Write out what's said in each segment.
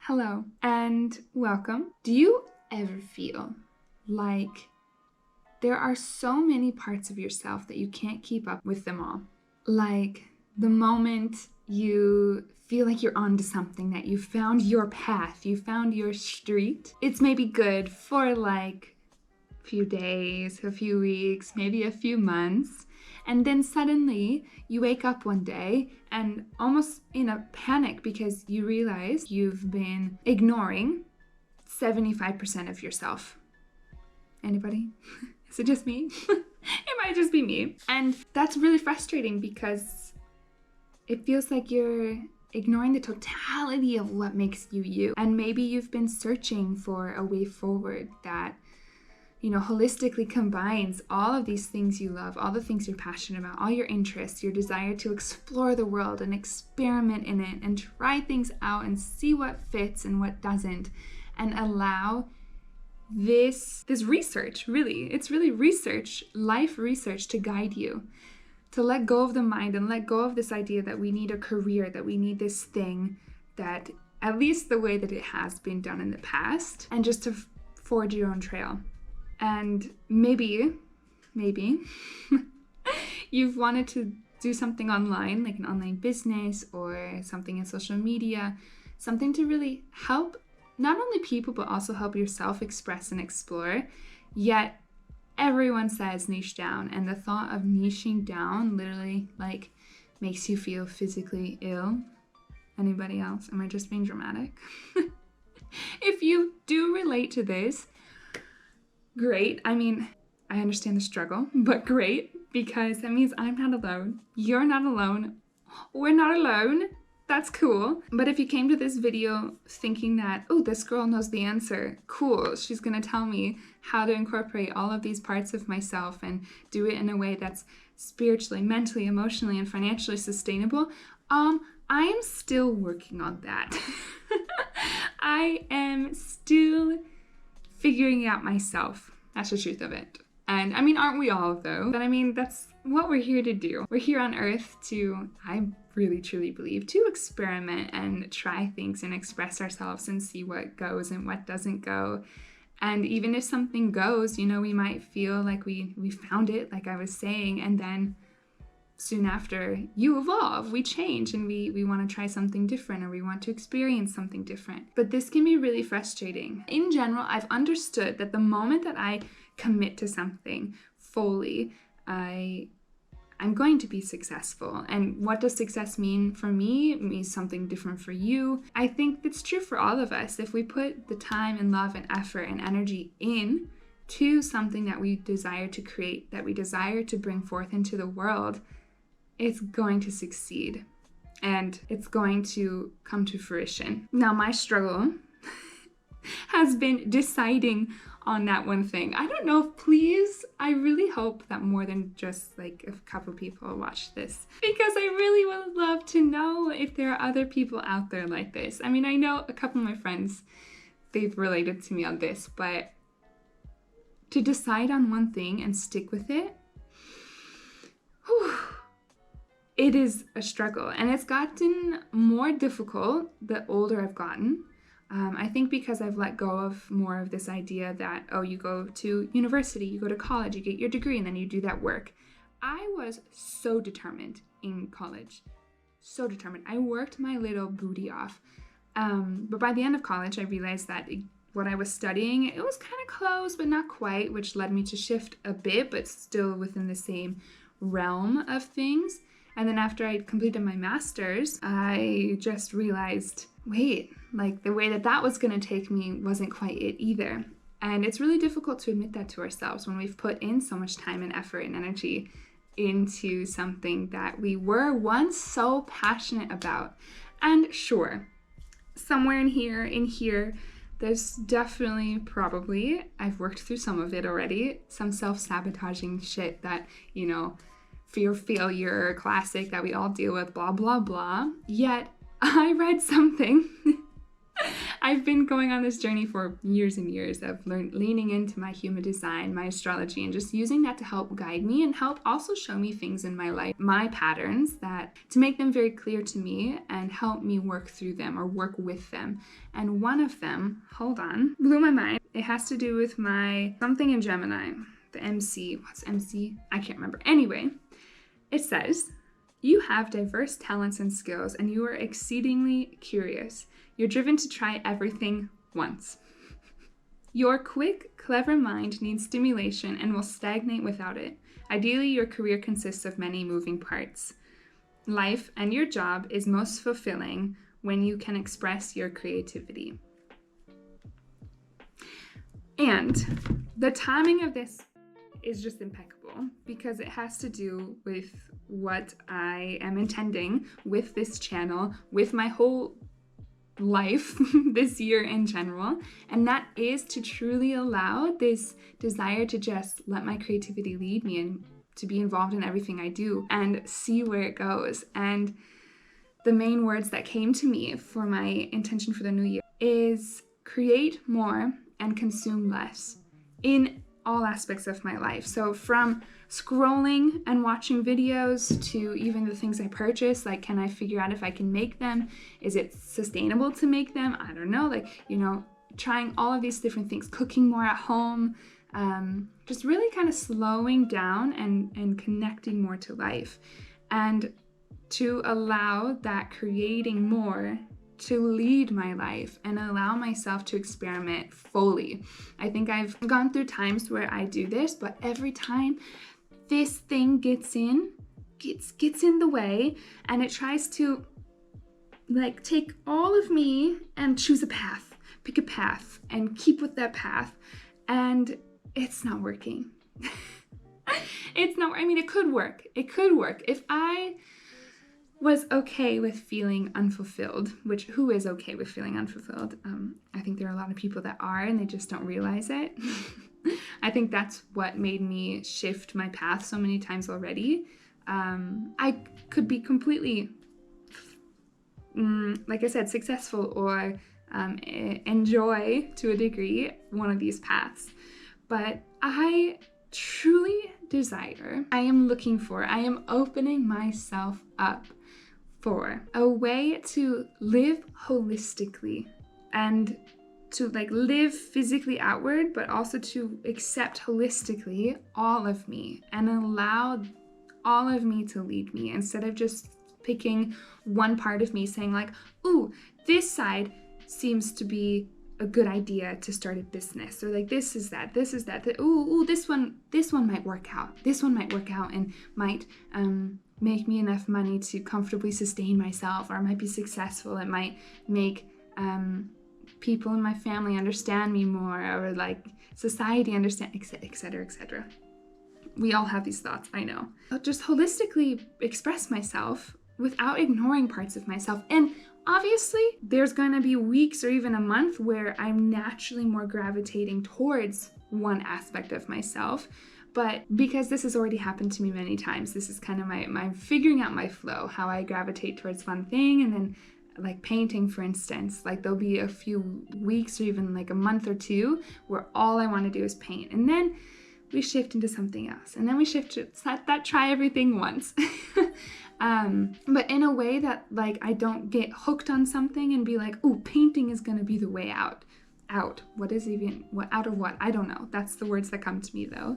Hello and welcome. Do you ever feel like there are so many parts of yourself that you can't keep up with them all? Like the moment you feel like you're onto something, that you found your path, you found your street, it's maybe good for like a few days, a few weeks, maybe a few months. And then suddenly you wake up one day and almost in a panic because you realize you've been ignoring 75% of yourself. Anybody? Is it just me? It might just be me. And that's really frustrating because it feels like you're ignoring the totality of what makes you you. And maybe you've been searching for a way forward that holistically combines all of these things you love, all the things you're passionate about, all your interests, your desire to explore the world and experiment in it and try things out and see what fits and what doesn't, and allow this research, it's really research, life research, to guide you, to let go of the mind and let go of this idea that we need a career, that we need this thing, that at least the way that it has been done in the past, and just to forge your own trail. And maybe you've wanted to do something online, like an online business or something in social media, something to really help not only people, but also help yourself express and explore. Yet everyone says niche down, and the thought of niching down literally makes you feel physically ill. Anybody else? Am I just being dramatic? If you do relate to this, great. I mean, I understand the struggle, but great, because that means I'm not alone. You're not alone. We're not alone. That's cool. But if you came to this video thinking that, oh, this girl knows the answer, cool, she's gonna tell me how to incorporate all of these parts of myself and do it in a way that's spiritually, mentally, emotionally, and financially sustainable, I am still working on that. I am still figuring it out myself. That's the truth of it. And I mean, aren't we all though? But I mean, that's what we're here to do. We're here on earth to, I really truly believe, to experiment and try things and express ourselves and see what goes and what doesn't go. And even if something goes, we might feel like we found it, like I was saying, and then soon after you evolve, we change, and we want to try something different, or we want to experience something different. But this can be really frustrating. In general, I've understood that the moment that I commit to something fully, I'm going to be successful. And what does success mean for me? It means something different for you. I think it's true for all of us. If we put the time and love and effort and energy in to something that we desire to create, that we desire to bring forth into the world, it's going to succeed and it's going to come to fruition. Now, my struggle has been deciding on that one thing. I don't know, please, I really hope that more than just like a couple people watch this, because I really would love to know if there are other people out there like this. I mean, I know a couple of my friends, they've related to me on this, but to decide on one thing and stick with it, it is a struggle, and it's gotten more difficult the older I've gotten. I think because I've let go of more of this idea that, oh, you go to university, you go to college, you get your degree, and then you do that work. I was so determined in college, so determined. I worked my little booty off. But by the end of college, I realized that what I was studying, it was kind of close, but not quite, which led me to shift a bit, but still within the same realm of things. And then after I completed my master's, I just realized, wait, like the way that was going to take me wasn't quite it either. And it's really difficult to admit that to ourselves when we've put in so much time and effort and energy into something that we were once so passionate about. And sure, somewhere in here, there's definitely, probably, I've worked through some of it already, some self-sabotaging shit that, fear failure, classic that we all deal with, blah, blah, blah. Yet I read something I've been going on this journey for years and years of leaning into my human design, my astrology, and just using that to help guide me and help also show me things in my life, my patterns, that to make them very clear to me and help me work through them or work with them. And one of them, hold on, blew my mind. It has to do with my something in Gemini, the MC. What's MC? I can't remember. Anyway, it says, you have diverse talents and skills, and you are exceedingly curious. You're driven to try everything once. Your quick, clever mind needs stimulation and will stagnate without it. Ideally, your career consists of many moving parts. Life and your job is most fulfilling when you can express your creativity. And the timing of this is just impeccable because it has to do with what I am intending with this channel, with my whole life this year in general, and that is to truly allow this desire to just let my creativity lead me and to be involved in everything I do and see where it goes. And the main words that came to me for my intention for the new year is create more and consume less in all aspects of my life. So from scrolling and watching videos to even the things I purchase, like, can I figure out if I can make them? Is it sustainable to make them? I don't know, like, you know, trying all of these different things, cooking more at home, just really kind of slowing down and connecting more to life, and to allow that creating more to lead my life and allow myself to experiment fully. I think I've gone through times where I do this, but every time this thing gets in the way, and it tries to like take all of me and choose a path, pick a path and keep with that path, and it's not working. It's not, I mean, it could work. It could work if I was okay with feeling unfulfilled, which who is okay with feeling unfulfilled? I think there are a lot of people that are, and they just don't realize it. I think that's what made me shift my path so many times already. I could be completely, like I said, successful or enjoy to a degree one of these paths. But I truly desire, I am looking for, I am opening myself up for a way to live holistically and to like live physically outward, but also to accept holistically all of me and allow all of me to lead me, instead of just picking one part of me saying like, ooh, this side seems to be a good idea to start a business, or like this is that, ooh, this one might work out. This one might work out and might make me enough money to comfortably sustain myself, or I might be successful. It might make people in my family understand me more, or like society understand, etc., etc. We all have these thoughts, I know. I'll just holistically express myself without ignoring parts of myself. And obviously, there's going to be weeks or even a month where I'm naturally more gravitating towards one aspect of myself. But because this has already happened to me many times, this is kind of my figuring out my flow, how I gravitate towards one thing. And then like painting, for instance, like there'll be a few weeks or even like a month or two where all I want to do is paint. And then we shift into something else. And then we shift to that try everything once. But in a way that like I don't get hooked on something and be like, oh, painting is going to be the way out. What is even, what out of what? I don't know. That's the words that come to me though.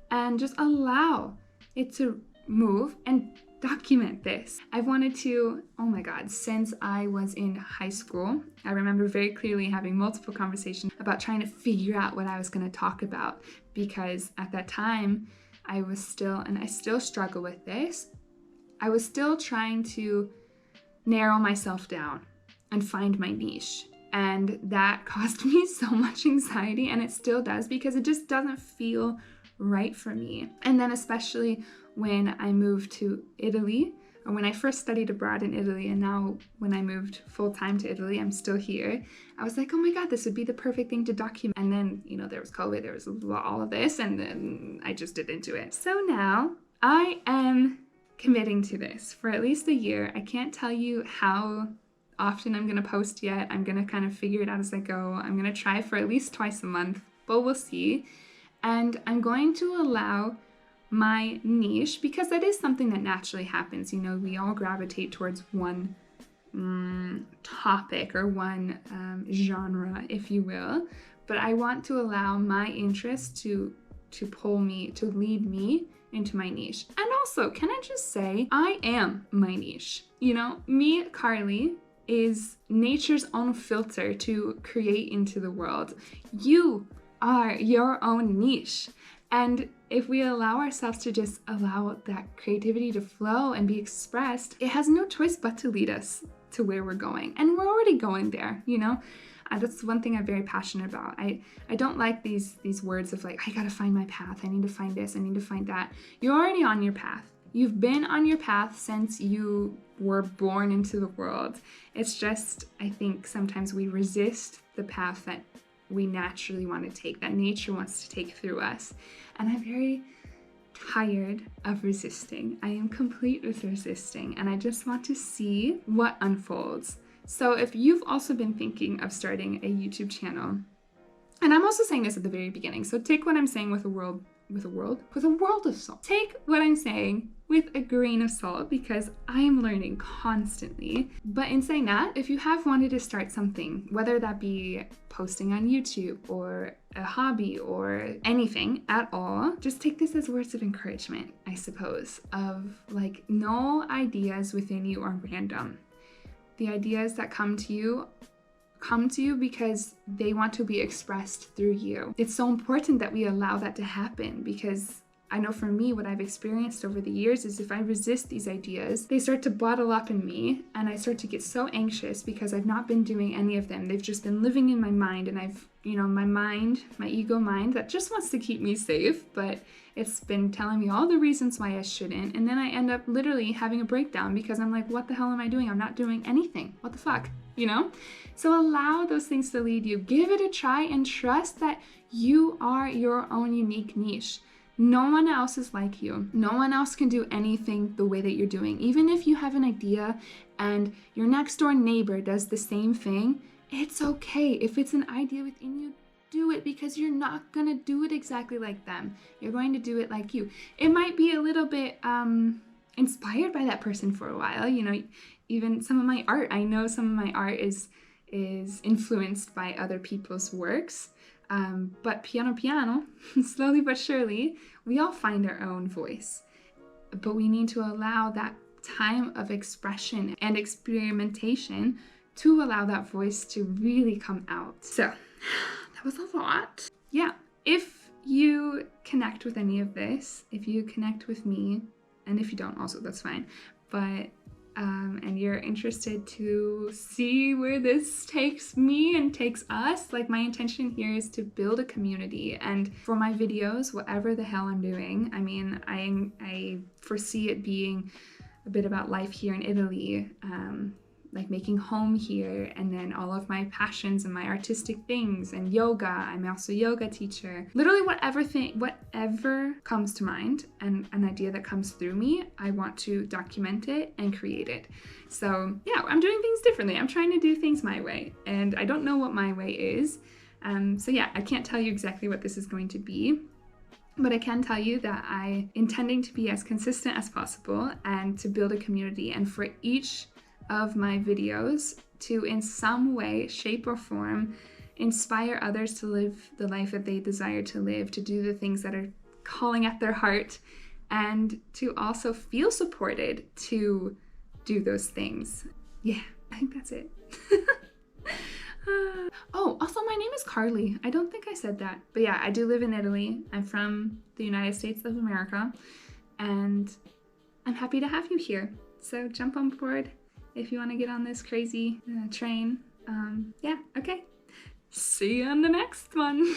And just allow it to move and document this. I've wanted to, oh my God, since I was in high school. I remember very clearly having multiple conversations about trying to figure out what I was going to talk about, because at that time I was still, and I still struggle with this, I was still trying to narrow myself down and find my niche. And that caused me so much anxiety, and it still does, because it just doesn't feel right for me. And then especially when I moved to Italy, or when I first studied abroad in Italy, and now when I moved full-time to Italy, I'm still here, I was like, oh my God, this would be the perfect thing to document. And then, you know, there was COVID, there was all of this, and then I just didn't do it. So now I am committing to this for at least a year. I can't tell you how often I'm going to post yet. I'm going to kind of figure it out as I go. I'm going to try for at least twice a month, but we'll see. And I'm going to allow my niche, because that is something that naturally happens. You know, we all gravitate towards one topic or one genre, if you will. But I want to allow my interest to pull me, to lead me into my niche. And also, can I just say, I am my niche. You know, me, Karli, is nature's own filter to create into the world. You are your own niche. And if we allow ourselves to just allow that creativity to flow and be expressed, it has no choice but to lead us to where we're going. And we're already going there, you know? That's one thing I'm very passionate about. I don't like these words of like, I gotta find my path. I need to find this. I need to find that. You're already on your path. You've been on your path since you were born into the world. It's just, I think sometimes we resist the path that we naturally want to take, that nature wants to take through us. And I'm very tired of resisting. I am complete with resisting, and I just want to see what unfolds. So if you've also been thinking of starting a YouTube channel, and I'm also saying this at the very beginning, so take what I'm saying with a world of salt. Take what I'm saying with a grain of salt, because I'm learning constantly. But in saying that, if you have wanted to start something, whether that be posting on YouTube or a hobby or anything at all, just take this as words of encouragement, I suppose, of like, no ideas within you are random. The ideas that come to you because they want to be expressed through you. It's so important that we allow that to happen, because I know for me, what I've experienced over the years is if I resist these ideas, they start to bottle up in me, and I start to get so anxious because I've not been doing any of them. They've just been living in my mind, and I've, you know, my ego mind that just wants to keep me safe, but it's been telling me all the reasons why I shouldn't. And then I end up literally having a breakdown because I'm like, what the hell am I doing? I'm not doing anything. What the fuck? You know? So allow those things to lead you. Give it a try and trust that you are your own unique niche. No one else is like you. No one else can do anything the way that you're doing. Even if you have an idea and your next door neighbor does the same thing, it's okay. If it's an idea within you, do it, because you're not gonna do it exactly like them. You're going to do it like you. It might be a little bit inspired by that person for a while. You know, even some of my art, I know some of my art is influenced by other people's works. But piano, slowly but surely, we all find our own voice. But we need to allow that time of expression and experimentation to allow that voice to really come out. So, that was a lot. Yeah, if you connect with any of this, if you connect with me, and if you don't also, that's fine. But and you're interested to see where this takes me and takes us, like, my intention here is to build a community. And for my videos, whatever the hell I'm doing, I mean, I foresee it being a bit about life here in Italy, like making home here, and then all of my passions and my artistic things, and yoga. I'm also a yoga teacher. Literally whatever comes to mind, and an idea that comes through me, I want to document it and create it. So yeah, I'm doing things differently. I'm trying to do things my way, and I don't know what my way is. So yeah, I can't tell you exactly what this is going to be, but I can tell you that I'm intending to be as consistent as possible and to build a community, and for each of my videos to, in some way, shape or form, inspire others to live the life that they desire to live, to do the things that are calling at their heart, and to also feel supported to do those things. Yeah, I think that's it. Oh, also my name is Karli. I don't think I said that, but yeah, I do live in Italy. I'm from the United States of America, and I'm happy to have you here. So jump on board if you want to get on this crazy train. Yeah, okay. See you on the next one.